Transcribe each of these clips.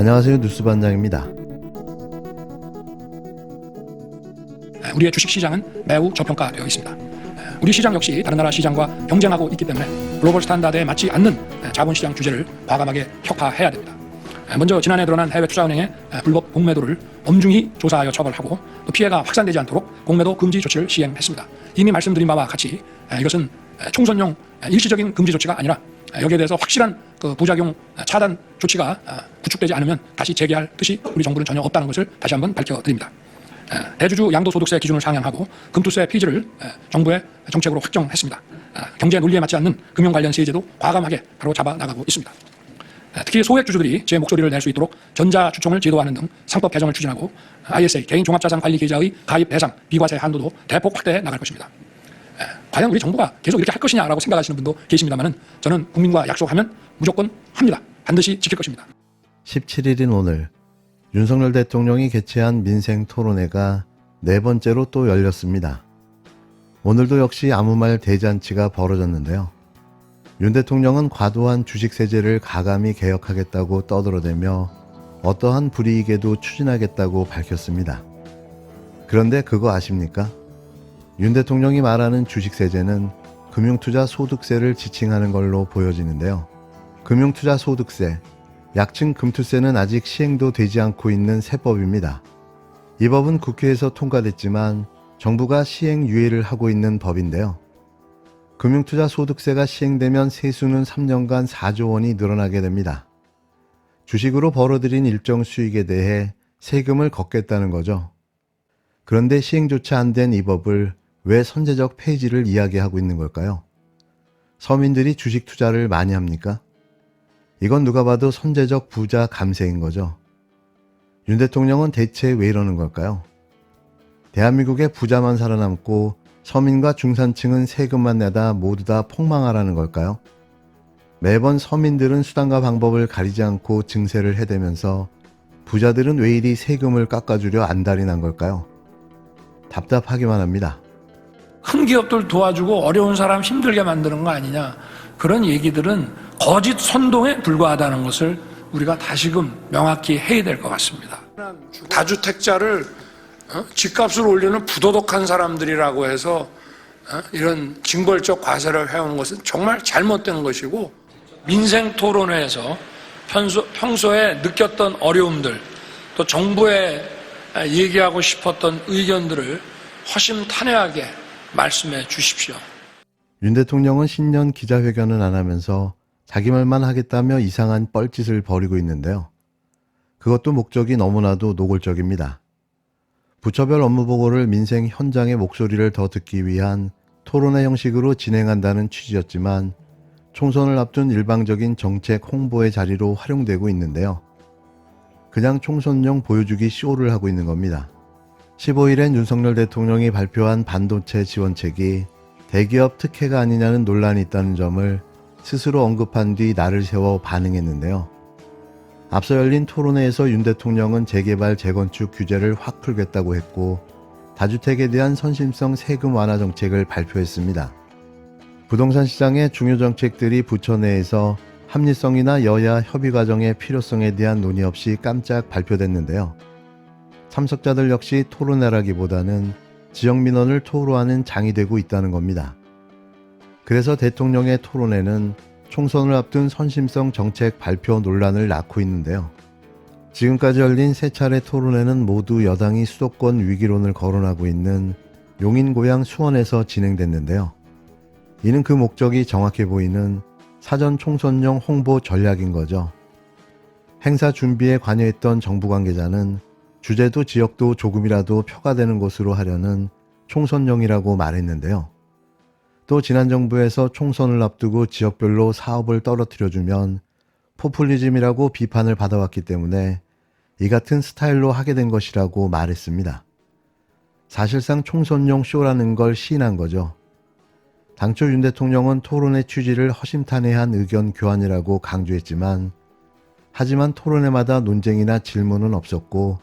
안녕하세요. 뉴스반장입니다. 우리의 주식시장은 매우 저평가되어 있습니다. 우리 시장 역시 다른 나라 시장과 경쟁하고 있기 때문에 글로벌 스탠다드에 맞지 않는 자본시장 규제를 과감하게 혁파해야 됩니다. 먼저 지난해 드러난 해외 투자은행의 불법 공매도를 엄중히 조사하여 처벌하고 또 피해가 확산되지 않도록 공매도 금지 조치를 시행했습니다. 이미 말씀드린 바와 같이 이것은 총선용 일시적인 금지 조치가 아니라 여기에 대해서 확실한 그 부작용 차단 조치가 구축되지 않으면 다시 재개할 뜻이 우리 정부는 전혀 없다는 것을 다시 한번 밝혀드립니다. 대주주 양도소득세 기준을 상향하고 금투세 피지를 정부의 정책으로 확정했습니다. 경제 논리에 맞지 않는 금융 관련 세제도 과감하게 바로 잡아 나가고 있습니다. 특히 소액주주들이 제 목소리를 낼 수 있도록 전자주총을 제도화하는 등 상법 개정을 추진하고 ISA 개인 종합자산관리계좌의 가입 대상 비과세 한도도 대폭 확대해 나갈 것입니다. 과연 우리 정부가 계속 이렇게 할 것이냐라고 생각하시는 분도 계십니다만 저는 국민과 약속하면 무조건 합니다. 반드시 지킬 것입니다. 17일인 오늘 윤석열 대통령이 개최한 민생토론회가 네 번째로 또 열렸습니다. 오늘도 역시 아무 말 대잔치가 벌어졌는데요. 윤 대통령은 과도한 주식세제를 가감히 개혁하겠다고 떠들어대며 어떠한 불이익에도 추진하겠다고 밝혔습니다. 그런데 그거 아십니까? 윤 대통령이 말하는 주식세제는 금융투자소득세를 지칭하는 걸로 보여지는데요. 금융투자소득세, 약칭 금투세는 아직 시행도 되지 않고 있는 세법입니다. 이 법은 국회에서 통과됐지만 정부가 시행 유예를 하고 있는 법인데요. 금융투자소득세가 시행되면 세수는 3년간 4조 원이 늘어나게 됩니다. 주식으로 벌어들인 일정 수익에 대해 세금을 걷겠다는 거죠. 그런데 시행조차 안 된 이 법을 왜 선제적 폐지를 이야기하고 있는 걸까요? 서민들이 주식 투자를 많이 합니까? 이건 누가 봐도 선제적 부자 감세인 거죠. 윤 대통령은 대체 왜 이러는 걸까요? 대한민국의 부자만 살아남고 서민과 중산층은 세금만 내다 모두 다 폭망하라는 걸까요? 매번 서민들은 수단과 방법을 가리지 않고 증세를 해대면서 부자들은 왜 이리 세금을 깎아주려 안달이 난 걸까요? 답답하기만 합니다. 큰 기업들 도와주고 어려운 사람 힘들게 만드는 거 아니냐, 그런 얘기들은 거짓 선동에 불과하다는 것을 우리가 다시금 명확히 해야 될 것 같습니다. 다주택자를 집값을 올리는 부도덕한 사람들이라고 해서 이런 징벌적 과세를 해오는 것은 정말 잘못된 것이고, 민생토론회에서 평소에 느꼈던 어려움들, 또 정부에 얘기하고 싶었던 의견들을 허심탄회하게 말씀해 주십시오. 윤 대통령은 신년 기자회견은 안 하면서 자기 말만 하겠다며 이상한 뻘짓을 벌이고 있는데요. 그것도 목적이 너무나도 노골적입니다. 부처별 업무보고를 민생 현장의 목소리를 더 듣기 위한 토론회 형식으로 진행한다는 취지였지만 총선을 앞둔 일방적인 정책 홍보의 자리로 활용되고 있는데요. 그냥 총선용 보여주기 쇼를 하고 있는 겁니다. 15일엔 윤석열 대통령이 발표한 반도체 지원책이 대기업 특혜가 아니냐는 논란이 있다는 점을 스스로 언급한 뒤 날을 세워 반응했는데요. 앞서 열린 토론회에서 윤 대통령은 재개발, 재건축 규제를 확 풀겠다고 했고 다주택에 대한 선심성 세금 완화 정책을 발표했습니다. 부동산 시장의 중요 정책들이 부처 내에서 합리성이나 여야 협의 과정의 필요성에 대한 논의 없이 깜짝 발표됐는데요. 참석자들 역시 토론회라기보다는 지역 민원을 토로하는 장이 되고 있다는 겁니다. 그래서 대통령의 토론회는 총선을 앞둔 선심성 정책 발표 논란을 낳고 있는데요. 지금까지 열린 세 차례 토론회는 모두 여당이 수도권 위기론을 거론하고 있는 용인 고향 수원에서 진행됐는데요. 이는 그 목적이 정확해 보이는 사전 총선용 홍보 전략인 거죠. 행사 준비에 관여했던 정부 관계자는 주제도 지역도 조금이라도 표가 되는 곳으로 하려는 총선용이라고 말했는데요. 또 지난 정부에서 총선을 앞두고 지역별로 사업을 떨어뜨려주면 포퓰리즘이라고 비판을 받아왔기 때문에 이 같은 스타일로 하게 된 것이라고 말했습니다. 사실상 총선용 쇼라는 걸 시인한 거죠. 당초 윤 대통령은 토론회 취지를 허심탄회한 의견 교환이라고 강조했지만 하지만 토론회마다 논쟁이나 질문은 없었고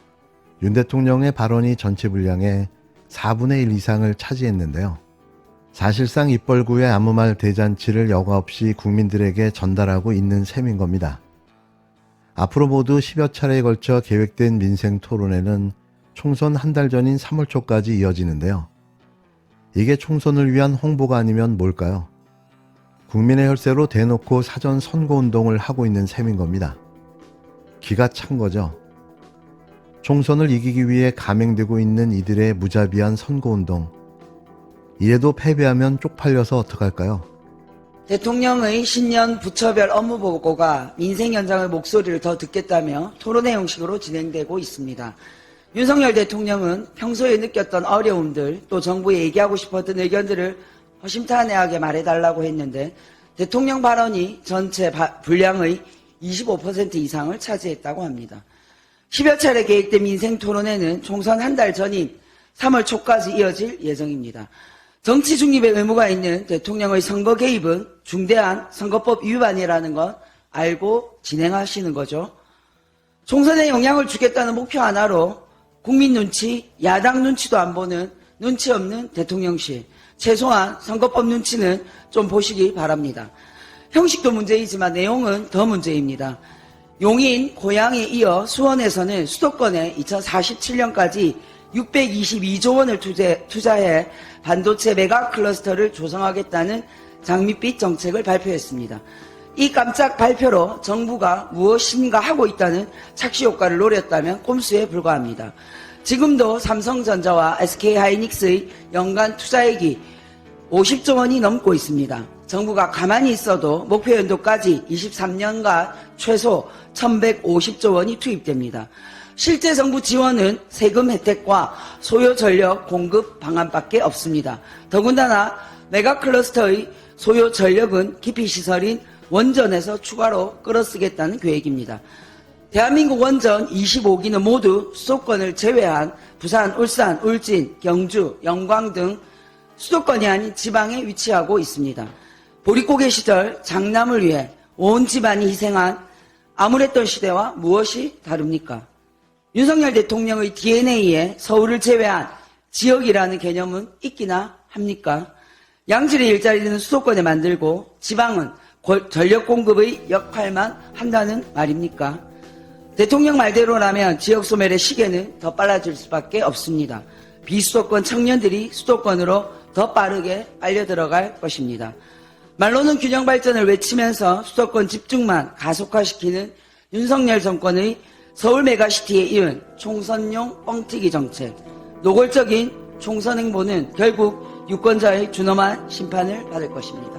윤 대통령의 발언이 전체 분량의 4분의 1 이상을 차지했는데요. 사실상 입벌구의 아무 말 대잔치를 여과 없이 국민들에게 전달하고 있는 셈인 겁니다. 앞으로 모두 10여 차례에 걸쳐 계획된 민생 토론회는 총선 한 달 전인 3월 초까지 이어지는데요. 이게 총선을 위한 홍보가 아니면 뭘까요? 국민의 혈세로 대놓고 사전 선거운동을 하고 있는 셈인 겁니다. 기가 찬 거죠. 총선을 이기기 위해 감행되고 있는 이들의 무자비한 선거운동. 이래도 패배하면 쪽팔려서 어떡할까요? 대통령의 신년 부처별 업무보고가 민생 현장의 목소리를 더 듣겠다며 토론회 형식으로 진행되고 있습니다. 윤석열 대통령은 평소에 느꼈던 어려움들 또 정부에 얘기하고 싶었던 의견들을 허심탄회하게 말해달라고 했는데 대통령 발언이 전체 분량의 25% 이상을 차지했다고 합니다. 10여 차례 계획된 민생 토론회는 총선 한 달 전인 3월 초까지 이어질 예정입니다. 정치 중립의 의무가 있는 대통령의 선거 개입은 중대한 선거법 위반이라는 건 알고 진행하시는 거죠. 총선에 영향을 주겠다는 목표 하나로 국민 눈치, 야당 눈치도 안 보는 눈치 없는 대통령실. 최소한 선거법 눈치는 좀 보시기 바랍니다. 형식도 문제이지만 내용은 더 문제입니다. 용인, 고양에 이어 수원에서는 수도권에 2047년까지 622조 원을 투자해 반도체 메가 클러스터를 조성하겠다는 장밋빛 정책을 발표했습니다. 이 깜짝 발표로 정부가 무엇인가 하고 있다는 착시 효과를 노렸다면 꼼수에 불과합니다. 지금도 삼성전자와 SK하이닉스의 연간 투자액이 50조 원이 넘고 있습니다. 정부가 가만히 있어도 목표 연도까지 23년간 최소 1150조 원이 투입됩니다. 실제 정부 지원은 세금 혜택과 소요 전력 공급 방안밖에 없습니다. 더군다나 메가클러스터의 소요 전력은 기피시설인 원전에서 추가로 끌어쓰겠다는 계획입니다. 대한민국 원전 25기는 모두 수도권을 제외한 부산, 울산, 울진, 경주, 영광 등 수도권이 아닌 지방에 위치하고 있습니다. 보릿고개 시절 장남을 위해 온 집안이 희생한 아무랬던 시대와 무엇이 다릅니까? 윤석열 대통령의 DNA에 서울을 제외한 지역이라는 개념은 있기나 합니까? 양질의 일자리는 수도권에 만들고 지방은 전력 공급의 역할만 한다는 말입니까? 대통령 말대로라면 지역 소멸의 시계는 더 빨라질 수밖에 없습니다. 비수도권 청년들이 수도권으로 더 빠르게 빨려 들어갈 것입니다. 말로는 균형 발전을 외치면서 수도권 집중만 가속화시키는 윤석열 정권의 서울 메가시티에 이은 총선용 뻥튀기 정책, 노골적인 총선 행보는 결국 유권자의 준엄한 심판을 받을 것입니다.